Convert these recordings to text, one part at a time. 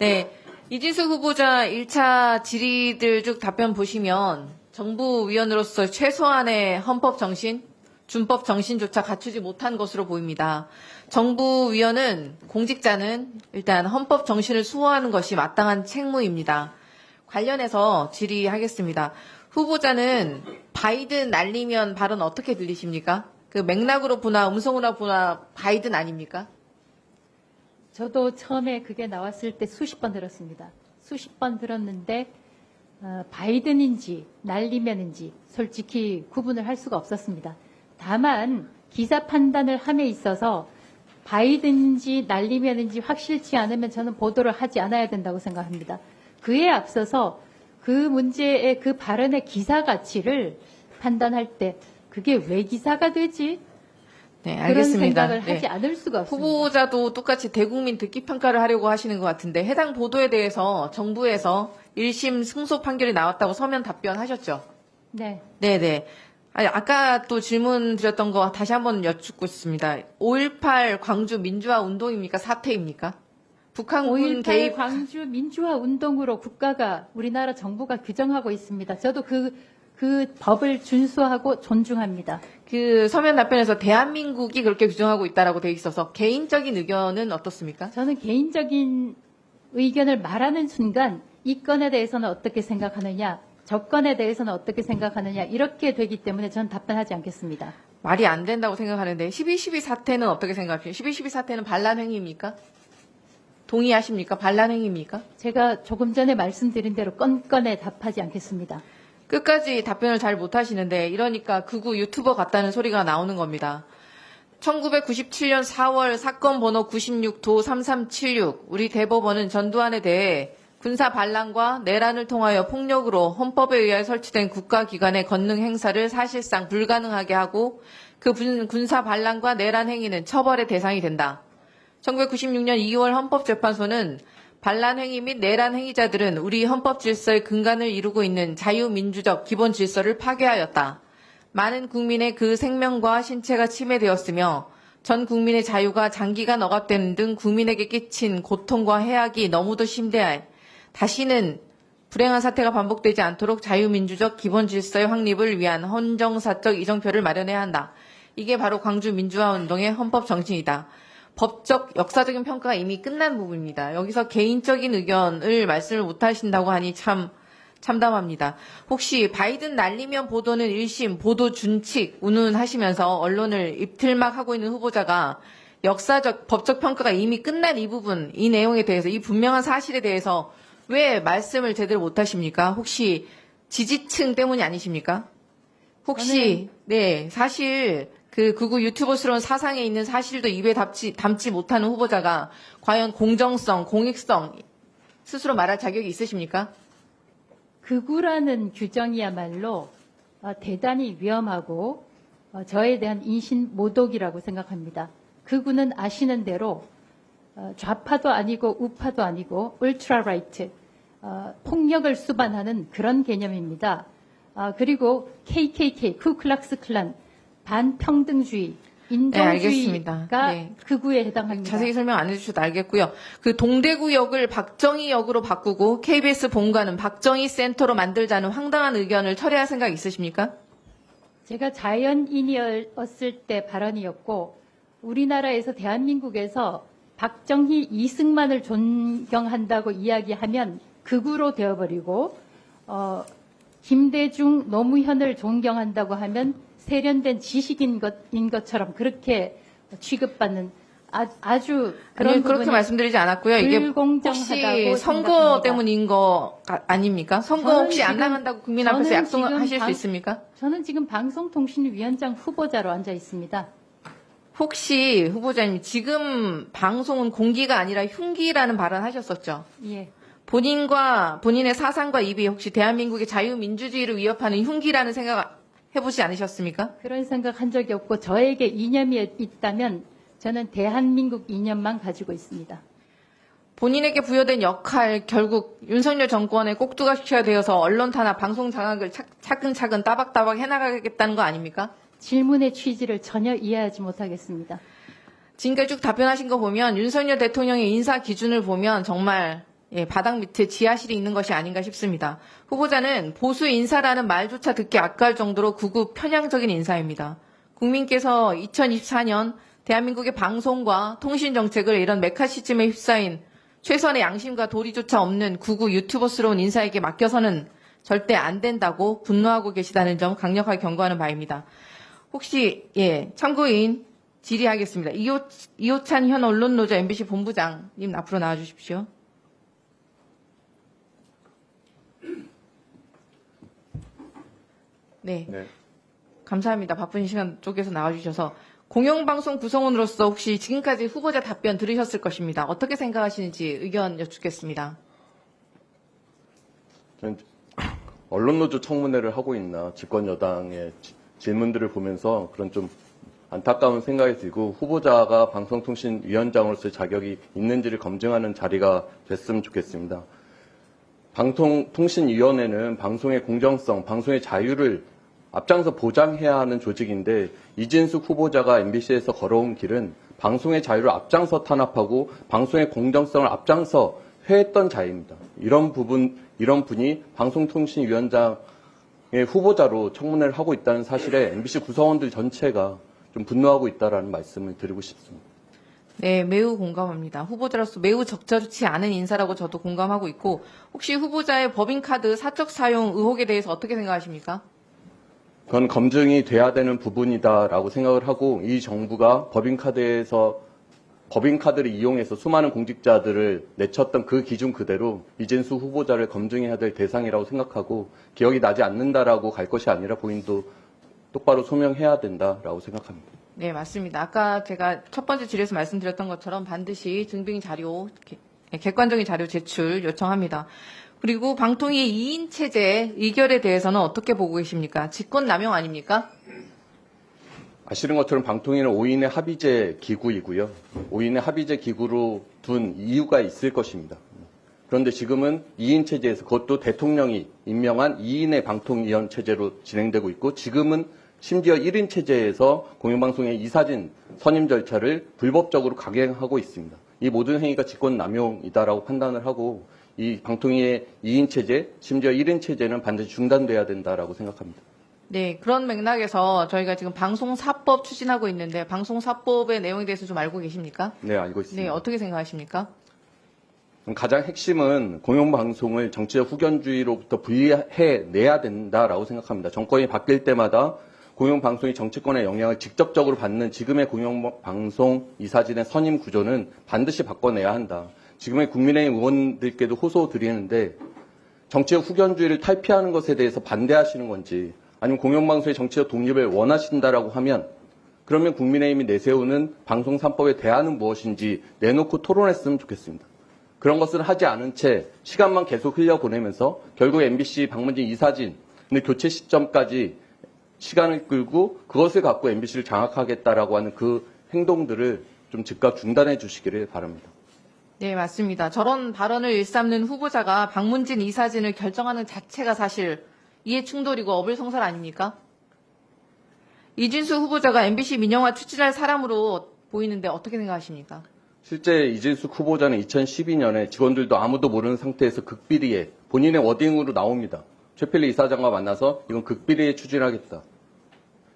네. 이진숙 후보자 1차 질의들 쭉 답변 보시면 정부 위원으로서 최소한의 헌법 정신, 준법 정신조차 갖추지 못한 것으로 보입니다. 정부 위원은 공직자는 일단 헌법 정신을 수호하는 것이 마땅한 책무입니다. 관련해서 질의하겠습니다. 후보자는 바이든 날리면 발언 어떻게 들리십니까? 그 맥락으로 보나 음성으로 보나 바이든 아닙니까? 저도 처음에 그게 나왔을 때 수십 번 들었습니다. 수십 번 들었는데 바이든인지 날리면인지 솔직히 구분을 할 수가 없었습니다. 다만 기사 판단을 함에 있어서 바이든인지 날리면인지 확실치 않으면 저는 보도를 하지 않아야 된다고 생각합니다. 그에 앞서서 그 문제의 그 발언의 기사 가치를 판단할 때 그게 왜 기사가 되지? 네, 그런 알겠습니다. 생각을 하지 않을 수가 없습니다. 후보자도 똑같이 대국민 듣기 평가를 하려고 하시는 것 같은데 해당 보도에 대해서 정부에서 1심 승소 판결이 나왔다고 서면 답변하셨죠? 네. 네네. 아니, 아까 또 질문 드렸던 거 다시 한번 여쭙고 싶습니다. 5.18 광주 민주화 운동입니까? 사태입니까? 북한군 5.18 개입. 광주 민주화 운동으로 국가가 우리나라 정부가 규정하고 있습니다. 저도 그 법을 준수하고 존중합니다. 그 서면 답변에서 대한민국이 그렇게 규정하고 있다라고 돼 있어서 개인적인 의견은 어떻습니까? 저는 개인적인 의견을 말하는 순간 이 건에 대해서는 어떻게 생각하느냐, 저 건에 대해서는 어떻게 생각하느냐 이렇게 되기 때문에 저는 답변하지 않겠습니다. 말이 안 된다고 생각하는데 12.12 사태는 어떻게 생각해요? 12.12 사태는 반란 행위입니까? 동의하십니까? 반란 행위입니까? 제가 조금 전에 말씀드린 대로 건건에 답하지 않겠습니다. 끝까지 답변을 잘 못하시는데 이러니까 극우 유튜버 같다는 소리가 나오는 겁니다. 1997년 4월 사건 번호 96도 3376 우리 대법원은 전두환에 대해 군사 반란과 내란을 통하여 폭력으로 헌법에 의해 설치된 국가기관의 권능 행사를 사실상 불가능하게 하고 그 군사 반란과 내란 행위는 처벌의 대상이 된다. 1996년 2월 헌법재판소는 반란 행위 및 내란 행위자들은 우리 헌법 질서의 근간을 이루고 있는 자유민주적 기본 질서를 파괴하였다. 많은 국민의 그 생명과 신체가 침해되었으며 전 국민의 자유가 장기간 억압되는 등 국민에게 끼친 고통과 해악이 너무도 심대해 다시는 불행한 사태가 반복되지 않도록 자유민주적 기본 질서의 확립을 위한 헌정사적 이정표를 마련해야 한다. 이게 바로 광주 민주화운동의 헌법 정신이다. 법적, 역사적인 평가가 이미 끝난 부분입니다. 여기서 개인적인 의견을 말씀을 못 하신다고 하니 참 참담합니다. 혹시 바이든 날리면 보도는 1심, 보도 준칙 운운하시면서 언론을 입틀막하고 있는 후보자가 역사적, 법적 평가가 이미 끝난 이 부분, 이 내용에 대해서, 이 분명한 사실에 대해서 왜 말씀을 제대로 못 하십니까? 혹시 지지층 때문이 아니십니까? 혹시, 네, 사실 그 극우 유튜버스러운 사상에 있는 사실도 입에 담지 못하는 후보자가 과연 공정성, 공익성 스스로 말할 자격이 있으십니까? 극우라는 규정이야말로 대단히 위험하고 저에 대한 인신모독이라고 생각합니다. 극우는 아시는 대로 좌파도 아니고 우파도 아니고 울트라라이트, 폭력을 수반하는 그런 개념입니다. 그리고 KKK, 쿠클락스 클란, 반평등주의, 인종주의가 네. 극우에 해당합니다. 자세히 설명 안 해주셔도 알겠고요. 그 동대구역을 박정희역으로 바꾸고 KBS 본관은 박정희 센터로 만들자는 황당한 의견을 철회할 생각 있으십니까? 제가 자연인이었을 때 발언이었고 우리나라에서 대한민국에서 박정희, 이승만을 존경한다고 이야기하면 극우로 되어버리고 김대중, 노무현을 존경한다고 하면 세련된 지식인 것처럼 그렇게 취급받는 아주 그런 아니, 그렇게 부분이 말씀드리지 않았고요. 이게 불공정하다고 혹시 선거 생각합니다. 때문인 거 아닙니까? 선거 저는 혹시 안 지금- 나간다고 국민 앞에서 저는 약속하실 지금 수 있습니까? 저는 지금 방송통신위원장 후보자로 앉아 있습니다. 혹시 후보자님 지금 방송은 공기가 아니라 흉기라는 발언 하셨었죠? 예. 본인의 사상과 입이 혹시 대한민국의 자유민주주의를 위협하는 흉기라는 생각 해보지 않으셨습니까? 그런 생각 한 적이 없고 저에게 이념이 있다면 저는 대한민국 이념만 가지고 있습니다. 본인에게 부여된 역할 결국 윤석열 정권의 꼭두가 시켜야 되어서 언론 탄압, 방송 장악을 차근차근 따박따박 해나가겠다는 거 아닙니까? 질문의 취지를 전혀 이해하지 못하겠습니다. 지금까지 쭉 답변하신 거 보면 윤석열 대통령의 인사 기준을 보면 정말 바닥 밑에 지하실이 있는 것이 아닌가 싶습니다. 후보자는 보수 인사라는 말조차 듣기 아까울 정도로 극우 편향적인 인사입니다. 국민께서 2024년 대한민국의 방송과 통신 정책을 이런 메카시즘에 휩싸인 최선의 양심과 도리조차 없는 극우 유튜버스러운 인사에게 맡겨서는 절대 안 된다고 분노하고 계시다는 점 강력하게 경고하는 바입니다. 혹시 참고인 질의하겠습니다. 이호찬 현 언론노조 MBC 본부장님 앞으로 나와주십시오. 네. 감사합니다. 바쁜 시간 쪽에서 나와주셔서. 공영방송 구성원으로서 혹시 지금까지 후보자 답변 들으셨을 것입니다. 어떻게 생각하시는지 의견 여쭙겠습니다. 저는 언론노조 청문회를 하고 있나 집권 여당의 질문들을 보면서 그런 좀 안타까운 생각이 들고 후보자가 방송통신위원장으로서의 자격이 있는지를 검증하는 자리가 됐으면 좋겠습니다. 방송통신위원회는 방송의 공정성, 방송의 자유를 앞장서 보장해야 하는 조직인데 이진숙 후보자가 MBC에서 걸어온 길은 방송의 자유를 앞장서 탄압하고 방송의 공정성을 앞장서 회했던 자입니다. 이런 분이 방송통신위원장의 후보자로 청문회를 하고 있다는 사실에 MBC 구성원들 전체가 좀 분노하고 있다라는 말씀을 드리고 싶습니다. 네, 매우 공감합니다. 후보자로서 매우 적절치 않은 인사라고 저도 공감하고 있고, 혹시 후보자의 법인카드 사적 사용 의혹에 대해서 어떻게 생각하십니까? 그건 검증이 돼야 되는 부분이다라고 생각을 하고 이 정부가 법인카드를 이용해서 수많은 공직자들을 내쳤던 그 기준 그대로 이진수 후보자를 검증해야 될 대상이라고 생각하고 기억이 나지 않는다라고 갈 것이 아니라 본인도 똑바로 소명해야 된다라고 생각합니다. 네, 맞습니다. 아까 제가 첫 번째 질의에서 말씀드렸던 것처럼 반드시 증빙 자료, 객관적인 자료 제출 요청합니다. 그리고 방통위 2인 체제 의결에 대해서는 어떻게 보고 계십니까? 직권남용 아닙니까? 아시는 것처럼 방통위는 5인의 합의제 기구이고요. 5인의 합의제 기구로 둔 이유가 있을 것입니다. 그런데 지금은 2인 체제에서 그것도 대통령이 임명한 2인의 방통위원 체제로 진행되고 있고 지금은 심지어 1인 체제에서 공영방송의 이사진 선임 절차를 불법적으로 강행하고 있습니다. 이 모든 행위가 직권남용이다라고 판단을 하고 이 방통위의 2인 체제, 심지어 1인 체제는 반드시 중단돼야 된다라고 생각합니다. 네, 그런 맥락에서 저희가 지금 방송사법 추진하고 있는데 방송사법의 내용에 대해서 좀 알고 계십니까? 네, 알고 있습니다. 네, 어떻게 생각하십니까? 가장 핵심은 공영방송을 정치적 후견주의로부터 분리해내야 된다라고 생각합니다. 정권이 바뀔 때마다 공영방송이 정치권의 영향을 직접적으로 받는 지금의 공영방송 이사진의 선임 구조는 반드시 바꿔내야 한다. 지금의 국민의힘 의원들께도 호소드리는데 정치적 후견주의를 탈피하는 것에 대해서 반대하시는 건지 아니면 공영방송의 정치적 독립을 원하신다라고 하면 그러면 국민의힘이 내세우는 방송 3법의 대안은 무엇인지 내놓고 토론했으면 좋겠습니다. 그런 것을 하지 않은 채 시간만 계속 흘려보내면서 결국 MBC 방문진 이사진의 교체 시점까지 시간을 끌고 그것을 갖고 MBC를 장악하겠다라고 하는 그 행동들을 좀 즉각 중단해 주시기를 바랍니다. 네, 맞습니다. 저런 발언을 일삼는 후보자가 방문진 이사진을 결정하는 자체가 사실 이해 충돌이고 어불성설 아닙니까? 이진수 후보자가 MBC 민영화 추진할 사람으로 보이는데 어떻게 생각하십니까? 실제 이진숙 후보자는 2012년에 직원들도 아무도 모르는 상태에서 극비리에 본인의 워딩으로 나옵니다. 최필리 이사장과 만나서 이건 극비리에 추진하겠다.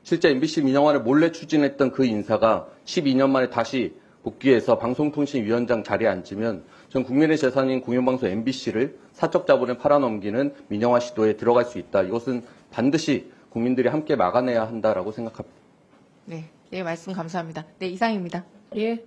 실제 MBC 민영화를 몰래 추진했던 그 인사가 12년 만에 다시 복귀해서 방송통신위원장 자리에 앉으면 전 국민의 재산인 공영방송 MBC를 사적 자본에 팔아넘기는 민영화 시도에 들어갈 수 있다. 이것은 반드시 국민들이 함께 막아내야 한다라고 생각합니다. 네, 말씀 감사합니다. 네, 이상입니다. 예.